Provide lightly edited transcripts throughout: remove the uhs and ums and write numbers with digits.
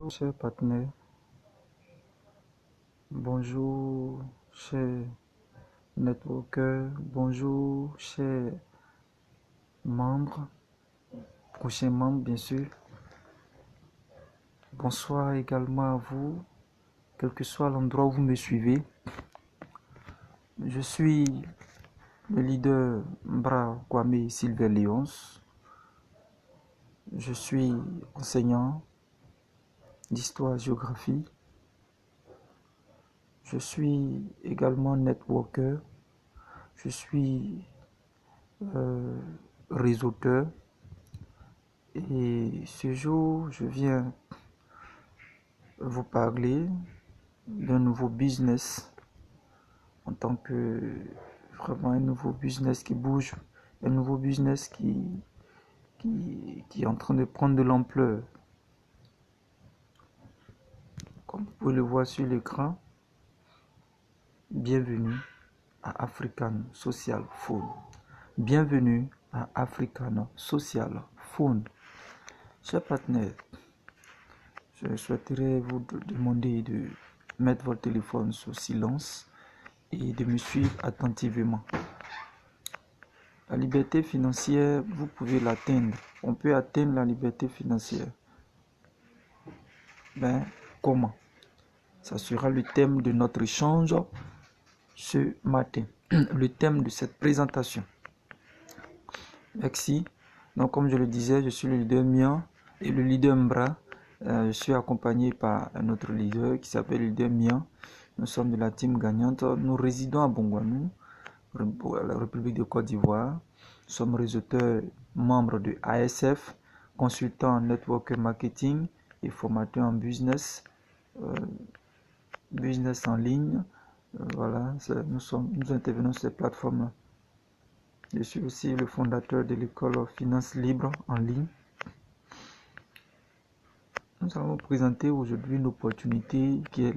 Chers partenaires, bonjour chers networkers, bonjour chers membres, prochains membres bien sûr. Bonsoir également à vous, quel que soit l'endroit où vous me suivez. Je suis le leader Mbra Kwame Sylvain Léonce. Je suis enseignant d'histoire-géographie. Je suis également networker. Je suis réseauteur. Et ce jour, je viens vous parler d'un nouveau business en tant que vraiment un nouveau business qui bouge, un nouveau business qui est en train de prendre de l'ampleur. Comme vous pouvez le voir sur l'écran, bienvenue à African Social Phone. Bienvenue à African Social Phone. Chers partenaires, je souhaiterais vous demander de mettre votre téléphone sur silence et de me suivre attentivement. La liberté financière, vous pouvez l'atteindre. On peut atteindre la liberté financière. Comment? Ça sera le thème de notre échange ce matin. Le thème de cette présentation. Merci. Donc, comme je le disais, je suis le leader Mian et le leader Mbra. Je suis accompagné par un autre leader qui s'appelle le leader Mian. Nous sommes de la team gagnante. Nous résidons à Bongouanou, la République de Côte d'Ivoire. Nous sommes réseauteurs, membres de ASF, consultants en network marketing et formateurs en business, business en ligne. Voilà, nous intervenons sur ces plateformes-là. Je suis aussi le fondateur de l'école Finance Libre en ligne. Nous allons vous présenter aujourd'hui une opportunité qui est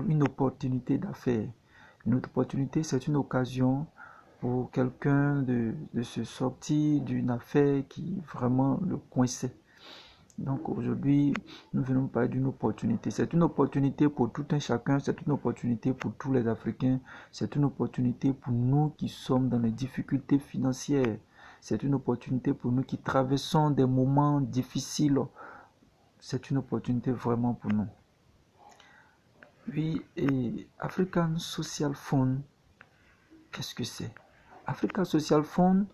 une opportunité d'affaires. Une opportunité, c'est une occasion pour quelqu'un de se sortir d'une affaire qui vraiment le coinçait. Donc aujourd'hui, nous venons parler d'une opportunité. C'est une opportunité pour tout un chacun, c'est une opportunité pour tous les Africains, c'est une opportunité pour nous qui sommes dans les difficultés financières. C'est une opportunité pour nous qui traversons des moments difficiles. C'est une opportunité vraiment pour nous. Oui, et African Social Fund, qu'est-ce que c'est? African Social Fund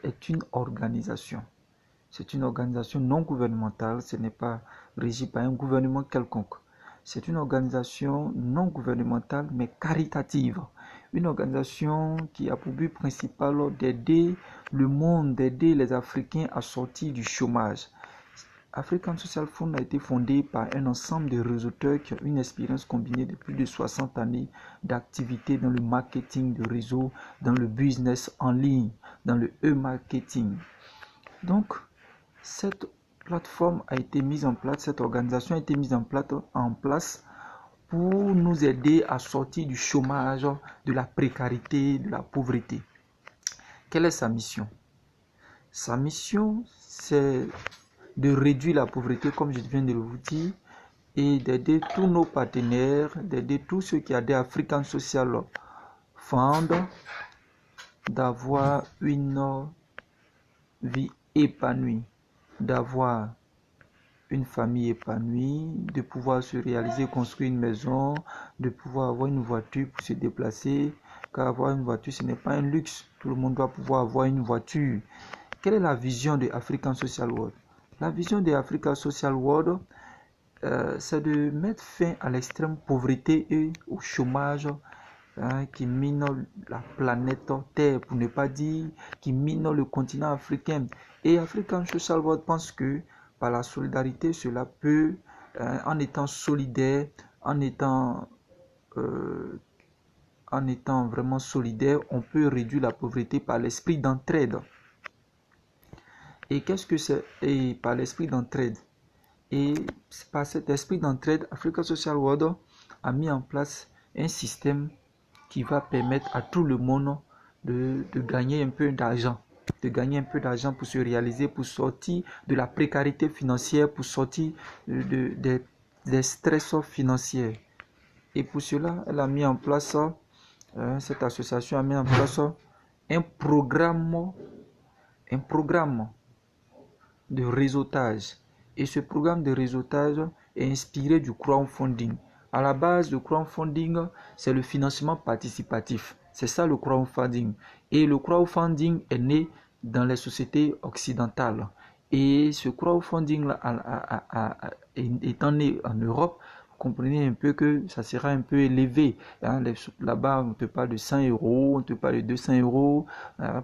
est une organisation. C'est une organisation non gouvernementale, ce n'est pas régi par un gouvernement quelconque. C'est une organisation non gouvernementale mais caritative. Une organisation qui a pour but principal d'aider le monde, d'aider les Africains à sortir du chômage. African Social Fund a été fondé par un ensemble de réseauteurs qui ont une expérience combinée de plus de 60 années d'activité dans le marketing de réseau, dans le business en ligne, dans le e-marketing. Donc, cette plateforme a été mise en place, cette organisation a été mise en place pour nous aider à sortir du chômage, de la précarité, de la pauvreté. Quelle est sa mission? Sa mission, c'est de réduire la pauvreté, comme je viens de vous dire, et d'aider tous nos partenaires, d'aider tous ceux qui adhèrent à African Social Fund d'avoir une vie épanouie, d'avoir une famille épanouie, de pouvoir se réaliser, construire une maison, de pouvoir avoir une voiture pour se déplacer, car avoir une voiture, ce n'est pas un luxe. Tout le monde doit pouvoir avoir une voiture. Quelle est la vision de African Social World? La vision de African Social World, c'est de mettre fin à l'extrême pauvreté et au chômage qui mine la planète Terre, pour ne pas dire qui mine le continent africain. Et African Social World pense que par la solidarité, cela peut, en étant solidaire, en étant vraiment solidaire, on peut réduire la pauvreté par l'esprit d'entraide. Et qu'est-ce que c'est? Et par l'esprit d'entraide. Et par cet esprit d'entraide, African Social World a mis en place un système qui va permettre à tout le monde de gagner un peu d'argent. De gagner un peu d'argent pour se réaliser, pour sortir de la précarité financière, pour sortir des des stress financiers. Et pour cela, elle a mis en place, cette association a mis en place un programme de réseautage. Et ce programme de réseautage est inspiré du crowdfunding. À la base, le crowdfunding, c'est le financement participatif. C'est ça le crowdfunding. Et le crowdfunding est né dans les sociétés occidentales. Et ce crowdfunding étant né en Europe, comprenez un peu que ça sera un peu élevé. Hein, là-bas, on te parle de 100 euros, on te parle de 200 euros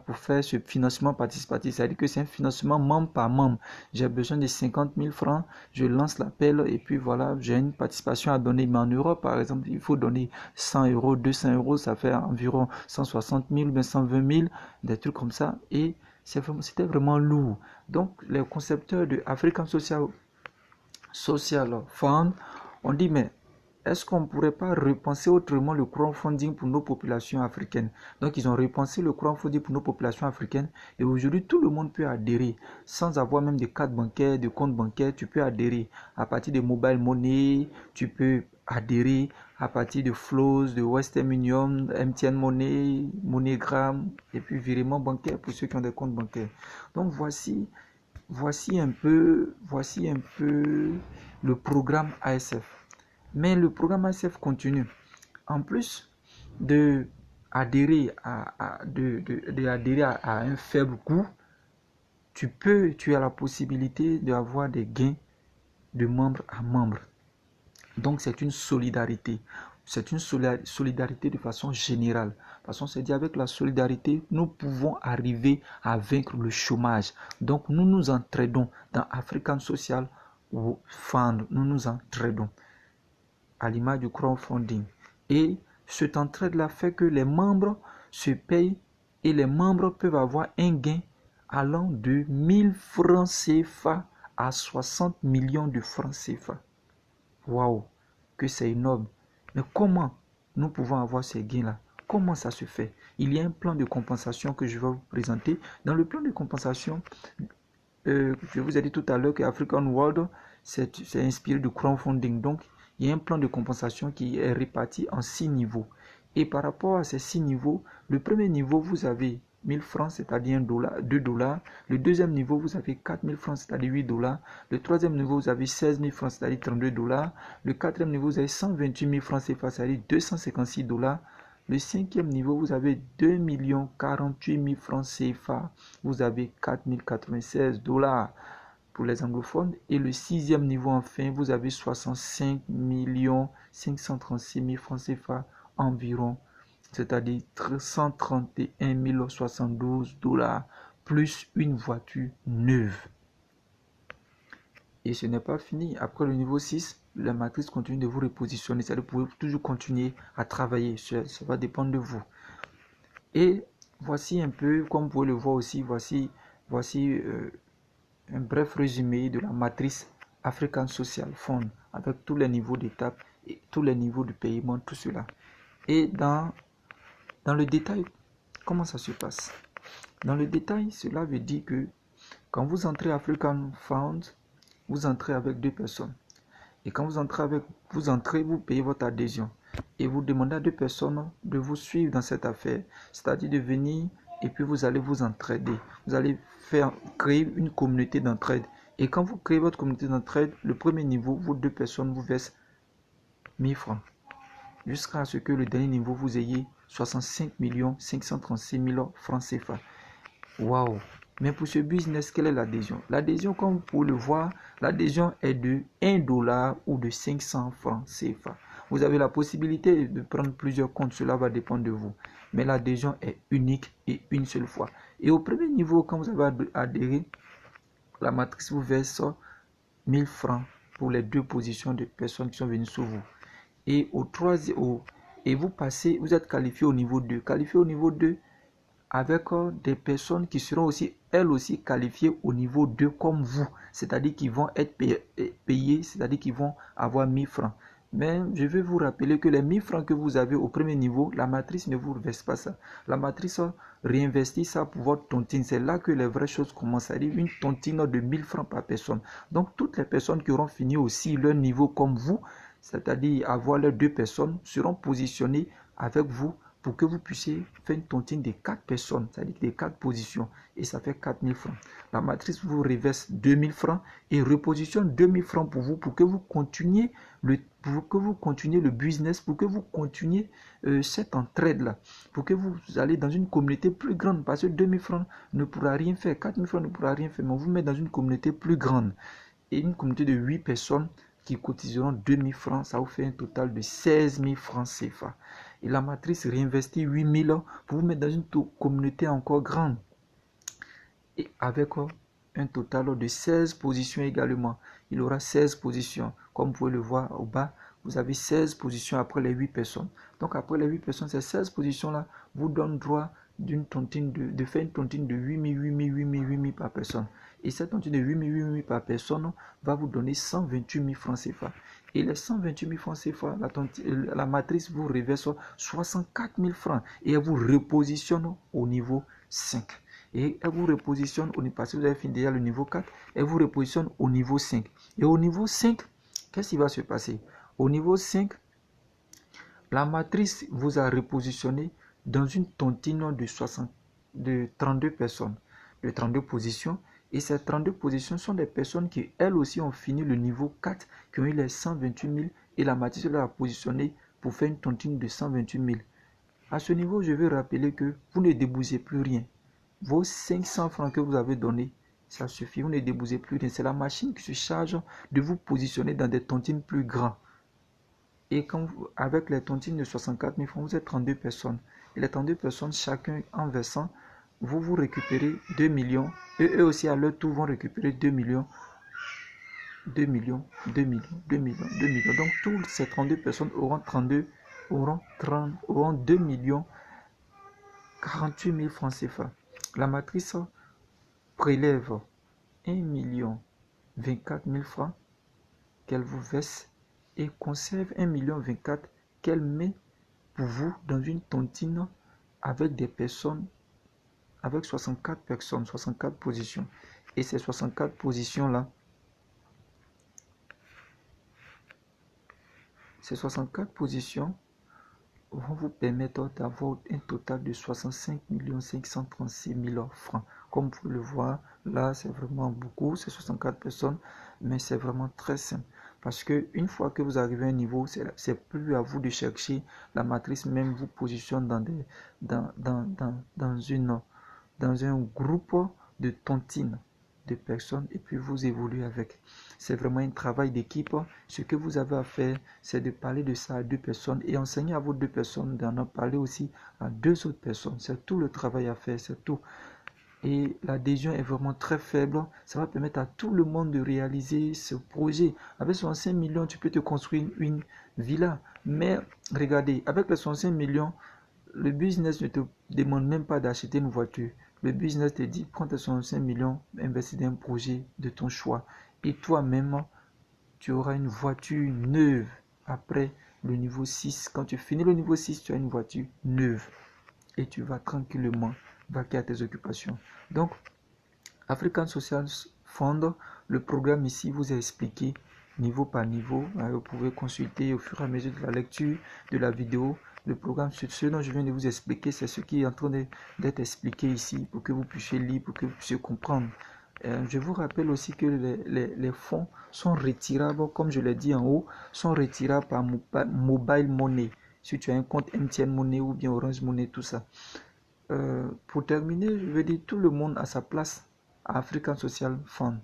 pour faire ce financement participatif. C'est-à-dire que c'est un financement membre par membre. J'ai besoin de 50 000 francs, je lance l'appel et puis voilà, j'ai une participation à donner. Mais en Europe, par exemple, il faut donner 100 euros, 200 euros, ça fait environ 160 000, 120 000, des trucs comme ça. Et c'était vraiment lourd. Donc, les concepteurs de African Social Fund on dit, mais est-ce qu'on ne pourrait pas repenser autrement le crowdfunding pour nos populations africaines? Donc, ils ont repensé le crowdfunding pour nos populations africaines. Et aujourd'hui, tout le monde peut adhérer. Sans avoir même de carte bancaire, de compte bancaire, tu peux adhérer. À partir de mobile money, tu peux adhérer. À partir de Flows, de Western Union, MTN Money, MoneyGram, et puis virement bancaire pour ceux qui ont des comptes bancaires. Donc, voici un peu le programme ASF. Mais le programme ASF continue. En plus d'adhérer à un faible coût, tu as la possibilité d'avoir des gains de membre à membre. Donc c'est une solidarité. C'est une solidarité de façon générale. Parce qu'on s'est dit, avec la solidarité, nous pouvons arriver à vaincre le chômage. Donc nous nous entraidons dans African Social Fund. Nous nous entraidons à l'image du crowdfunding. Et cette entraide-là fait que les membres se payent et les membres peuvent avoir un gain allant de 1000 francs CFA à 60 millions de francs CFA. Waouh, que c'est énorme. Mais comment nous pouvons avoir ces gains-là? Comment ça se fait? Il y a un plan de compensation que je vais vous présenter. Dans le plan de compensation, je vous ai dit tout à l'heure que African World, c'est inspiré du crowdfunding. Donc, il y a un plan de compensation qui est réparti en 6 niveaux. Et par rapport à ces 6 niveaux, le premier niveau, vous avez 1000 francs, c'est-à-dire 2 $. Le deuxième niveau, vous avez 4000 francs, c'est-à-dire 8 $. Le troisième niveau, vous avez 16 000 francs, c'est-à-dire 32 $. Le quatrième niveau, vous avez 128 000 francs CFA, c'est-à-dire 256 $. Le cinquième niveau, vous avez 2 048 000 francs CFA, vous avez 4096 $ pour les anglophones. Et le sixième niveau, enfin, vous avez 65 536 000 francs CFA environ, c'est-à-dire 131 072 $, plus une voiture neuve. Et ce n'est pas fini. Après le niveau 6, la matrice continue de vous repositionner. C'est-à-dire que vous pouvez toujours continuer à travailler. Ça va dépendre de vous. Et voici un peu, comme vous pouvez le voir aussi, voici un bref résumé de la matrice African Social Fund avec tous les niveaux d'étape et tous les niveaux de paiement, tout cela. Et dans le détail, comment ça se passe? Dans le détail, cela veut dire que quand vous entrez African Fund, vous entrez avec 2 personnes. Et quand vous entrez, vous payez votre adhésion. Et vous demandez à 2 personnes de vous suivre dans cette affaire. C'est-à-dire de venir et puis vous allez vous entraider. Vous allez créer une communauté d'entraide. Et quand vous créez votre communauté d'entraide, le premier niveau, vos 2 personnes vous versent 1000 francs. Jusqu'à ce que le dernier niveau, vous ayez 65 536 000 francs CFA. Waouh! Mais pour ce business, quelle est l'adhésion? L'adhésion, comme vous pouvez le voir, l'adhésion est de 1 $ ou de 500 francs CFA. Vous avez la possibilité de prendre plusieurs comptes, cela va dépendre de vous. Mais l'adhésion est unique et une seule fois. Et au premier niveau, quand vous avez adhéré, la matrice vous verse 1000 francs pour les 2 positions de personnes qui sont venues sur vous. Et vous êtes qualifié au niveau 2. Qualifié au niveau 2, avec des personnes qui seront aussi, elles aussi, qualifiées au niveau 2 comme vous. C'est-à-dire qu'ils vont être payés, c'est-à-dire qu'ils vont avoir 1000 francs. Mais je vais vous rappeler que les 1000 francs que vous avez au premier niveau, la matrice ne vous verse pas ça. La matrice réinvestit ça pour votre tontine. C'est là que les vraies choses commencent. C'est-à-dire une tontine de 1000 francs par personne. Donc toutes les personnes qui auront fini aussi leur niveau comme vous, c'est-à-dire avoir leurs 2 personnes, seront positionnées avec vous pour que vous puissiez faire une tontine de 4 personnes, c'est-à-dire des 4 positions, et ça fait 4000 francs. La matrice vous reverse 2000 francs et repositionne 2000 francs pour vous, pour que vous continuiez le business, pour que vous continuiez cette entraide-là, pour que vous allez dans une communauté plus grande, parce que 2000 francs ne pourra rien faire, 4000 francs ne pourra rien faire, mais on vous met dans une communauté plus grande, et une communauté de 8 personnes qui cotiseront 2000 francs, ça vous fait un total de 16 000 francs CFA. Et la matrice réinvestit 8000 pour vous mettre dans une communauté encore grande. Et avec un total de 16 positions également. Il aura 16 positions. Comme vous pouvez le voir au bas, vous avez 16 positions après les 8 personnes. Donc après les 8 personnes, ces 16 positions-là vous donnent droit de faire une tontine de 8000 par personne. Et cette tontine de 8000 par personne va vous donner 128 000 francs CFA. Et les 128 000 francs CFA, la matrice vous reverse 64 000 francs et elle vous repositionne au niveau 5. Et elle vous repositionne, parce que vous avez fini déjà le niveau 4, elle vous repositionne au niveau 5. Et au niveau 5, qu'est-ce qui va se passer? Au niveau 5, la matrice vous a repositionné dans une tontine de 32 personnes, de 32 positions. Et ces 32 positions sont des personnes qui, elles aussi, ont fini le niveau 4, qui ont eu les 128 000. Et la matrice leur a positionné pour faire une tontine de 128 000. À ce niveau, je vais rappeler que vous ne déboursez plus rien. Vos 500 francs que vous avez donnés, ça suffit, vous ne déboursez plus rien. C'est la machine qui se charge de vous positionner dans des tontines plus grandes. Et avec les tontines de 64 000 francs, vous êtes 32 personnes. Et les 32 personnes, chacun en versant, vous récupérez 2 millions. Et eux aussi, à leur tour, vont récupérer 2 millions. 2 millions, 2 millions, 2 millions, 2 millions. Donc, toutes ces 32 personnes auront 2 millions 48 000 francs CFA. La matrice prélève 1 million 24 000 francs qu'elle vous verse et conserve 1 million 24 qu'elle met pour vous dans une tontine avec des personnes, avec 64 personnes, 64 positions. Et ces 64 positions-là, vont vous permettre d'avoir un total de 65 536 000 francs. Comme vous pouvez le voir, là, c'est vraiment beaucoup, c'est 64 personnes, mais c'est vraiment très simple. Parce que une fois que vous arrivez à un niveau, c'est plus à vous de chercher. La matrice même vous positionne dans un groupe de tontines de personnes et puis vous évoluez avec. C'est vraiment un travail d'équipe. Ce que vous avez à faire, c'est de parler de ça à 2 personnes et enseigner à vos 2 personnes d'en parler aussi à 2 autres personnes. C'est tout le travail à faire, c'est tout. Et l'adhésion est vraiment très faible. Ça va permettre à tout le monde de réaliser ce projet. Avec 65 millions, tu peux te construire une villa. Mais regardez, avec les 65 millions, le business ne te demande même pas d'acheter une voiture. Le business te dit, prends tes 65 millions, investis dans un projet de ton choix. Et toi-même, tu auras une voiture neuve. Après le niveau 6, quand tu finis le niveau 6, tu as une voiture neuve. Et tu vas tranquillement vaquer à tes occupations. Donc, African Social Fund, le programme ici vous a expliqué niveau par niveau. Vous pouvez consulter au fur et à mesure de la lecture de la vidéo. Le programme, ce dont je viens de vous expliquer, c'est ce qui est en train d'être expliqué ici pour que vous puissiez lire, pour que vous puissiez comprendre. Je vous rappelle aussi que les fonds sont retirables, comme je l'ai dit en haut, sont retirables par mobile money. Si tu as un compte MTN Money ou bien Orange Money, tout ça. Pour terminer, je veux dire, tout le monde a sa place à African Social Fund.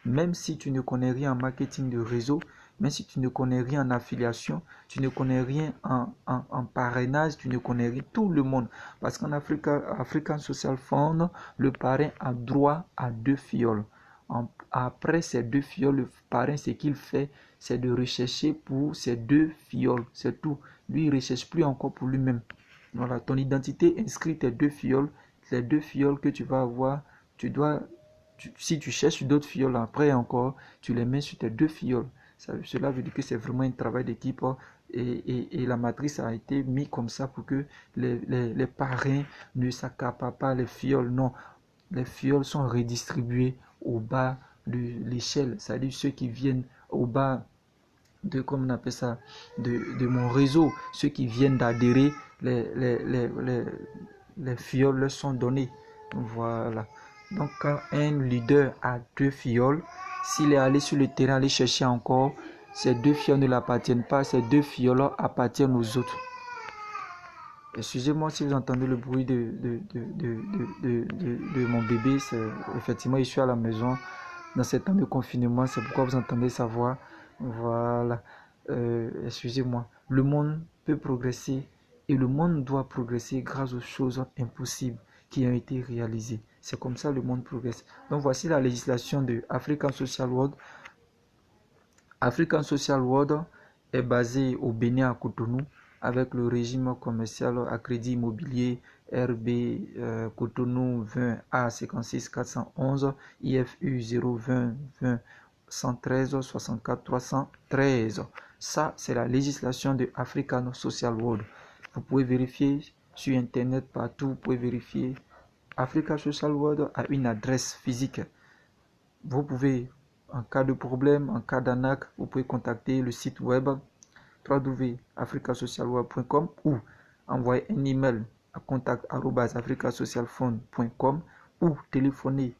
Même si tu ne connais rien en marketing de réseau, même si tu ne connais rien en affiliation, tu ne connais rien en parrainage, tu ne connais rien, tout le monde. Parce qu'en African Social Fund, le parrain a droit à 2 fioles. Après ces 2 fioles, le parrain, ce qu'il fait, c'est de rechercher pour ces 2 fioles. C'est tout. Lui, il ne recherche plus encore pour lui-même. Voilà, ton identité inscrit tes 2 fioles. Les 2 fioles que tu vas avoir, si tu cherches d'autres fioles après encore, tu les mets sur tes 2 fioles. Cela veut dire que c'est vraiment un travail d'équipe et la matrice a été mise comme ça pour que les parrains ne s'accaparent pas les fioles. Non, les fioles sont redistribuées au bas de l'échelle, c'est-à-dire ceux qui viennent au bas de, comme on appelle ça, de mon réseau, ceux qui viennent d'adhérer, les fioles leur sont données. Voilà. Donc quand un leader a 2 fioles, s'il est allé sur le terrain aller chercher encore, ces 2 fioles ne l'appartiennent pas, ces 2 fioles appartiennent aux autres. Excusez-moi si vous entendez le bruit de mon bébé, effectivement je suis à la maison dans ces temps de confinement, c'est pourquoi vous entendez sa voix. Voilà. Excusez-moi. Le monde peut progresser et le monde doit progresser grâce aux choses impossibles qui ont été réalisées. C'est comme ça le monde progresse. Donc voici la législation de African Social World. African Social World est basé au Bénin à Cotonou avec le régime commercial à crédit immobilier RB Cotonou 20 A 56 411 IFU 020 20 113 64 313. Ça, c'est la législation de African Social World. Vous pouvez vérifier sur Internet partout, vous pouvez vérifier. African Social World a une adresse physique. Vous pouvez, en cas de problème, en cas d'arnaque, vous pouvez contacter le site web www.africasocialworld.com ou envoyer un email à contact@africasocialfund.com ou téléphoner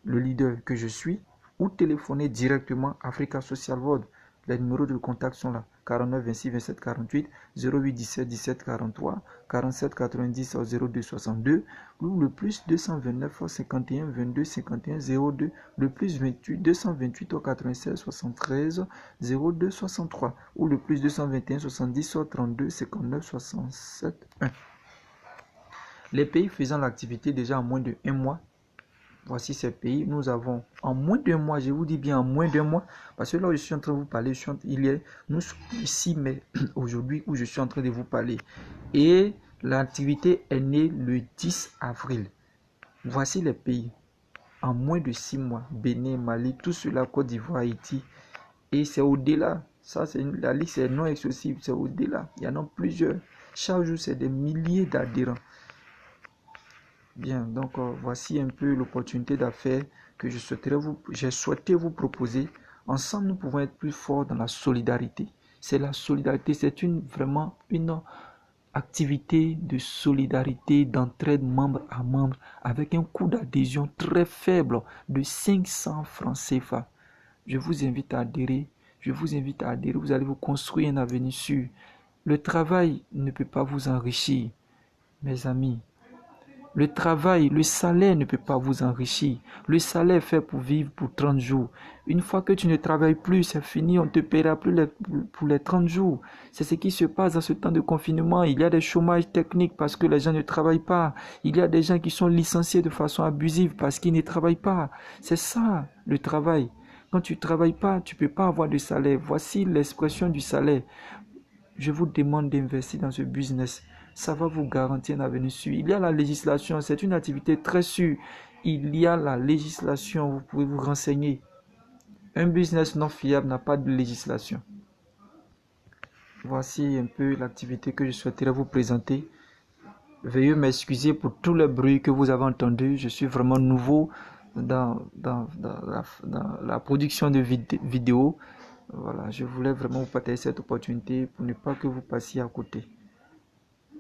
le leader que je suis ou téléphoner directement Africa Social World. Les numéros de contact sont là: 49 26 27 48, 08 17 17 43, 47 90 02 62 ou le plus 229 51 22 51 02, le plus 28 228 96 73 02 63 ou le plus 221 70 32 59 67 1. Les pays faisant l'activité déjà en moins de 1 mois. Voici ces pays. Nous avons en moins d'1 mois, je vous dis bien en moins d'1 mois, parce que là où je suis en train de vous parler, nous sommes ici, mais aujourd'hui où je suis en train de vous parler. Et l'activité est née le 10 avril. Voici les pays. En moins de 6 mois, Bénin, Mali, tout cela, Côte d'Ivoire, Haïti. Et c'est au-delà. Ça, la liste est non exhaustive, c'est au-delà. Il y en a plusieurs. Chaque jour, c'est des milliers d'adhérents. Bien, donc voici un peu l'opportunité d'affaires que j'ai souhaité vous proposer. Ensemble, nous pouvons être plus forts dans la solidarité. C'est la solidarité, c'est vraiment une activité de solidarité, d'entraide membre à membre, avec un coût d'adhésion très faible de 500 francs CFA. Je vous invite à adhérer. Vous allez vous construire un avenir sûr. Le travail ne peut pas vous enrichir, mes amis. Le travail, le salaire ne peut pas vous enrichir. Le salaire est fait pour vivre pour 30 jours. Une fois que tu ne travailles plus, c'est fini, on ne te paiera plus pour les 30 jours. C'est ce qui se passe dans ce temps de confinement. Il y a des chômages techniques parce que les gens ne travaillent pas. Il y a des gens qui sont licenciés de façon abusive parce qu'ils ne travaillent pas. C'est ça, le travail. Quand tu ne travailles pas, tu ne peux pas avoir de salaire. Voici l'expression du salaire. Je vous demande d'investir dans ce business. Ça va vous garantir un avenir sûr. Il y a la législation, c'est une activité très sûre. Il y a la législation, vous pouvez vous renseigner. Un business non fiable n'a pas de législation. Voici un peu l'activité que je souhaiterais vous présenter. Veuillez m'excuser pour tout le bruit que vous avez entendu. Je suis vraiment nouveau dans la production de vidéos. Voilà, je voulais vraiment vous partager cette opportunité pour ne pas que vous passiez à côté.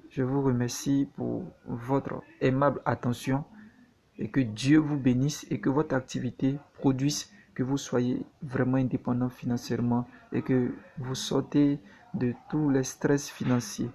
Je vous remercie pour votre aimable attention et que Dieu vous bénisse et que votre activité produise, que vous soyez vraiment indépendant financièrement et que vous sortez de tous les stress financiers.